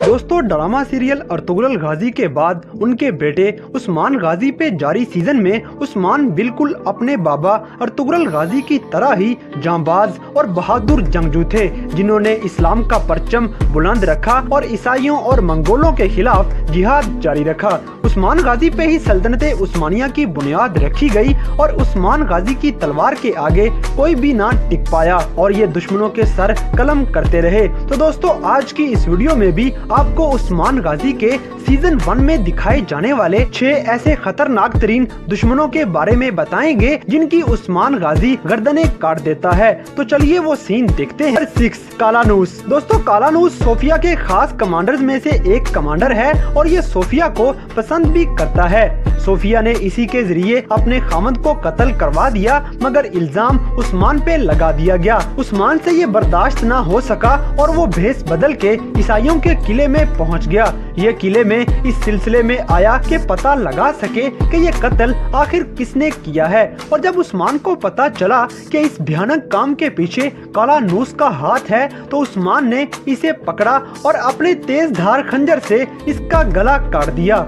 दोस्तों drama serial Ertugrul गाजी के बाद उनके बेटे उस्मान गाजी पे जारी सीजन में उस्मान बिल्कुल अपने बाबा अर्तुगरुल गाजी की तरह ही जांबाज और बहादुर जंगजू थे, जिन्होंने इस्लाम का परचम बुलंद रखा और ईसाइयों और मंगोलों के खिलाफ जिहाद जारी रखा। उस्मान गाजी पे ही सल्तनते उस्मानिया की बुनियाद रखी गई और उस्मान गाजी की तलवार के आगे कोई भी ना टिक पाया और ये दुश्मनों के सर कलम करते रहे। तो दोस्तों आज की इस वीडियो में भी आपको उस्मान गाजी के सीजन 1 में दिखाए जाने वाले 6 ऐसे खतरनाक तरीन दुश्मनों के बारे में बताएंगे जिनकी उस्मान गाजी गर्दनें काट देता है। तो चलिए वो सीन देखते हैं। 6 कालानूस। दोस्तों कालानूस सोफिया के खास कमांडर्स में से एक कमांडर है और ये सोफिया को पसंद भी करता है। सोफिया ने इसी के जरिए अपने खामद को कत्ल करवा दिया, मगर इल्जाम उस्मान पे लगा दिया गया। उस्मान से ये बर्दाश्त न हो सका और वो भेस बदल के ईसाइयों के किले में पहुंच गया। ये किले में इस सिलसिले में आया कि पता लगा सके कि ये कत्ल आखिर किसने किया है। और जब उस्मान को पता चला कि इस भयानक काम के पीछे कालानूस का हाथ है, तो उस्मान ने इसे पकड़ा और अपने तेज धार खंजर से इसका गला काट दिया।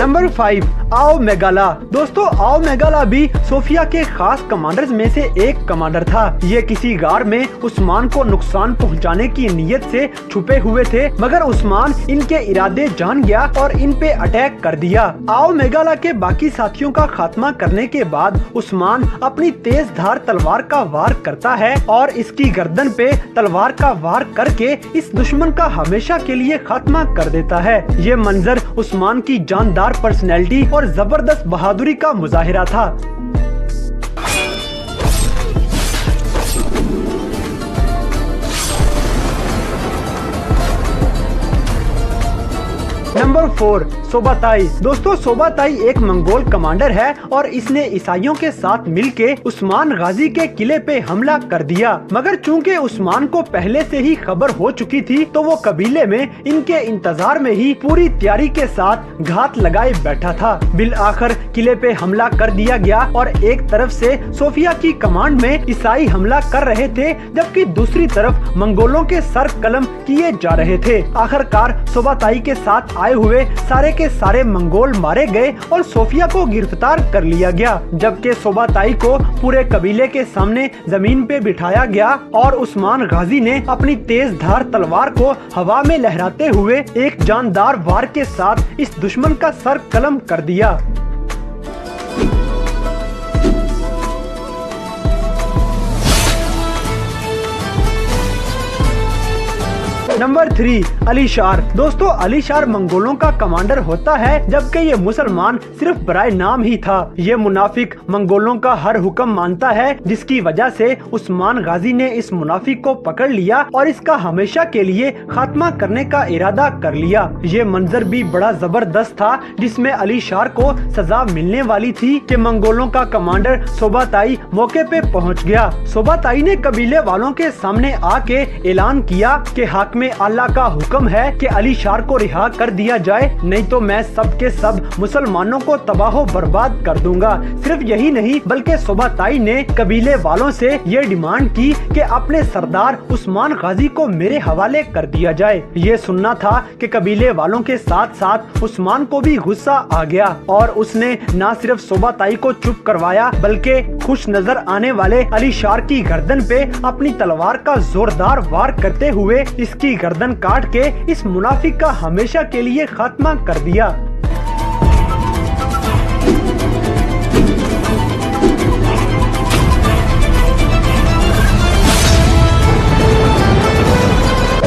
नंबर 5 आओ मेगाला। दोस्तों आओ मेगाला भी सोफिया के खास कमांडर्स में से एक कमांडर था। ये किसी गार में उस्मान को नुकसान पहुंचाने की नीयत से छुपे हुए थे, मगर उस्मान इनके इरादे जान गया और इन पे अटैक कर दिया। आओ मेगाला के बाकी साथियों का खात्मा करने के बाद उस्मान अपनी तेज धार तलवार का वार करता है और इसकी गर्दन पे तलवार का वार करके इस दुश्मन का हमेशा के लिए खात्मा कर देता है। ये मंजर उस्मान की जानदार पर्सनैलिटी और जबरदस्त बहादुरी का मुजाहिरा था। नंबर 4 सोबाताई। दोस्तों सोबाताई एक मंगोल कमांडर है और इसने ईसाइयों के साथ मिलके उस्मान गाजी के किले पे हमला कर दिया, मगर चूंकि उस्मान को पहले से ही खबर हो चुकी थी तो वो कबीले में इनके इंतजार में ही पूरी तैयारी के साथ घात लगाए बैठा था। बिल आखिर किले पे हमला कर दिया गया और एक तरफ से सोफिया की कमांड में ईसाई हमला कर रहे थे, जबकि दूसरी तरफ मंगोलों के सर कलम किए जा रहे थे। आखिरकार सोबाताई के साथ आए हुए सारे के सारे मंगोल मारे गए और सोफिया को गिरफ्तार कर लिया गया, जबकि सोबाताई को पूरे कबीले के सामने जमीन पे बिठाया गया और उस्मान गाजी ने अपनी तेज धार तलवार को हवा में लहराते हुए एक जानदार वार के साथ इस दुश्मन का सर कलम कर दिया। नंबर 3 अलीशार। दोस्तों अलीशार मंगोलों का कमांडर होता है, जबकि ये मुसलमान सिर्फ बराए नाम ही था। ये मुनाफिक मंगोलों का हर हुक्म मानता है, जिसकी वजह से उस्मान गाजी ने इस मुनाफिक को पकड़ लिया और इसका हमेशा के लिए खात्मा करने का इरादा कर लिया। ये मंजर भी बड़ा जबरदस्त था, जिसमें अलीशार को सजा मिलने वाली थी कि मंगोलों का कमांडर सोबाताई मौके पे पहुंच गया। सोबाताई ने कबीले वालों के सामने आके ऐलान किया कि हाकिम अल्लाह का हुक्म है कि अलीशार को रिहा कर दिया जाए, नहीं तो मैं सब के सब मुसलमानों को तबाह बर्बाद कर दूंगा। सिर्फ यही नहीं बल्कि सोबाताई ने कबीले वालों से ये डिमांड की कि अपने सरदार उस्मान गाजी को मेरे हवाले कर दिया जाए। ये सुनना था कि कबीले वालों के साथ साथ उस्मान को भी गुस्सा आ गया और उसने न सिर्फ सोबाताई को चुप करवाया, बल्कि खुश नजर आने वाले अलीशार की गर्दन पे अपनी तलवार का जोरदार वार करते हुए इसकी गर्दन काट के इस मुनाफिक का हमेशा के लिए खात्मा कर दिया।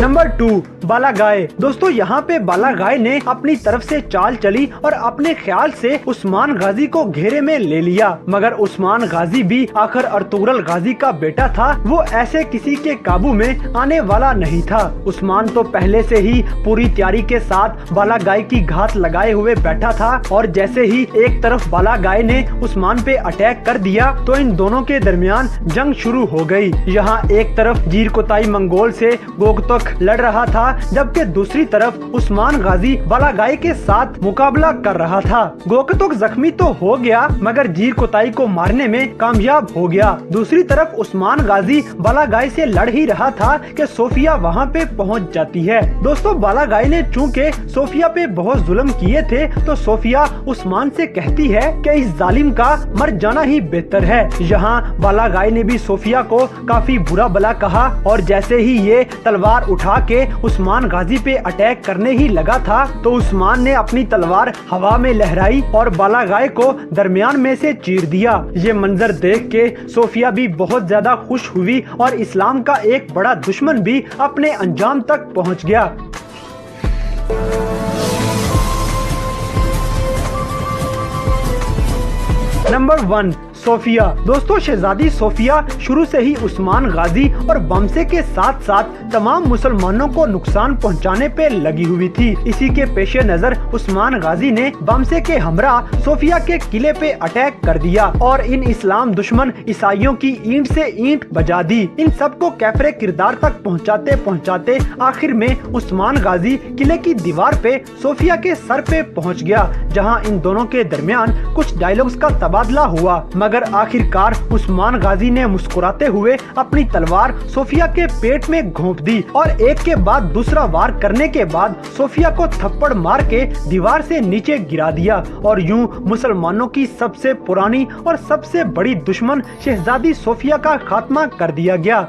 नंबर 2 बालागाय। दोस्तों यहाँ पे बालागाय ने अपनी तरफ से चाल चली और अपने ख्याल से उस्मान गाजी को घेरे में ले लिया, मगर उस्मान गाजी भी आखिर अर्तुगरुल गाजी का बेटा था। वो ऐसे किसी के काबू में आने वाला नहीं था। उस्मान तो पहले से ही पूरी तैयारी के साथ बालागाय की घात लगाए हुए बैठा था और जैसे ही एक तरफ बालागाय ने उस्मान पे अटैक कर दिया तो इन दोनों के दरमियान जंग शुरू हो गई। यहाँ एक तरफ जीरकोताई मंगोल से गोगतक लड़ रहा रहा था, जबकि दूसरी तरफ उस्मान गाजी बालागाई के साथ मुकाबला कर रहा था। गोकतुक जख्मी तो हो गया मगर जीर कोताई को मारने में कामयाब हो गया। दूसरी तरफ उस्मान गाजी बालागाई से लड़ ही रहा था कि सोफिया वहां पे पहुंच जाती है। दोस्तों, बालागाई ने चूंकि सोफिया पे बहुत जुल्म किए थे तो सोफिया उस्मान से कहती है कि इस जालिम का मर जाना ही बेहतर है। यहाँ बालागाई ने भी सोफिया को काफी बुरा भला कहा और जैसे ही ये तलवार उठा के उस्मान गाजी पे अटैक करने ही लगा था तो उस्मान ने अपनी तलवार हवा में लहराई और बालागाई को दरमियान में से चीर दिया। ये मंजर देख के सोफिया भी बहुत ज्यादा खुश हुई और इस्लाम का एक बड़ा दुश्मन भी अपने अंजाम तक पहुंच गया। Number 1, Sophia. दोस्तों, शहजादी सोफिया शुरू से ही उस्मान गाजी और बमसे के साथ साथ तमाम मुसलमानों को नुकसान पहुंचाने पे लगी हुई थी। इसी के पेश नजर उस्मान गाजी ने बमसे के हमरा सोफिया के किले पे अटैक कर दिया और इन इस्लाम दुश्मन ईसाइयों की ईंट से ईंट बजा दी। इन सबको कैफरे किरदार तक पहुंचाते पहुंचाते आखिर में उस्मान गाजी किले की दीवार पे सोफिया के सर पे पहुंच गया, जहां इन दोनों के दरमियान कुछ डायलॉग्स का तबादला हुआ मगर आखिरकार उस्मान गाजी ने मुस्कुराते हुए अपनी तलवार सोफिया के पेट में घोंप दी और एक के बाद दूसरा वार करने के बाद सोफिया को थप्पड़ मार के दीवार से नीचे गिरा दिया और यूं मुसलमानों की सबसे पुरानी और सबसे बड़ी दुश्मन शहजादी सोफिया का खात्मा कर दिया गया।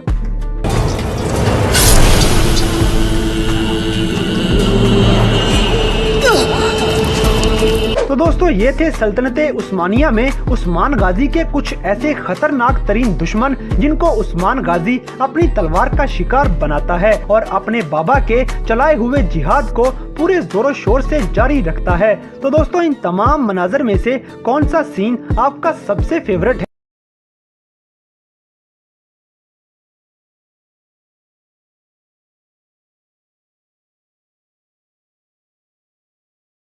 तो दोस्तों, ये थे सल्तनते उस्मानिया में उस्मान गाजी के कुछ ऐसे खतरनाक तरीन दुश्मन जिनको उस्मान गाजी अपनी तलवार का शिकार बनाता है और अपने बाबा के चलाए हुए जिहाद को पूरे जोरों शोर से जारी रखता है। तो दोस्तों, इन तमाम मनाजर में से कौन सा सीन आपका सबसे फेवरेट है?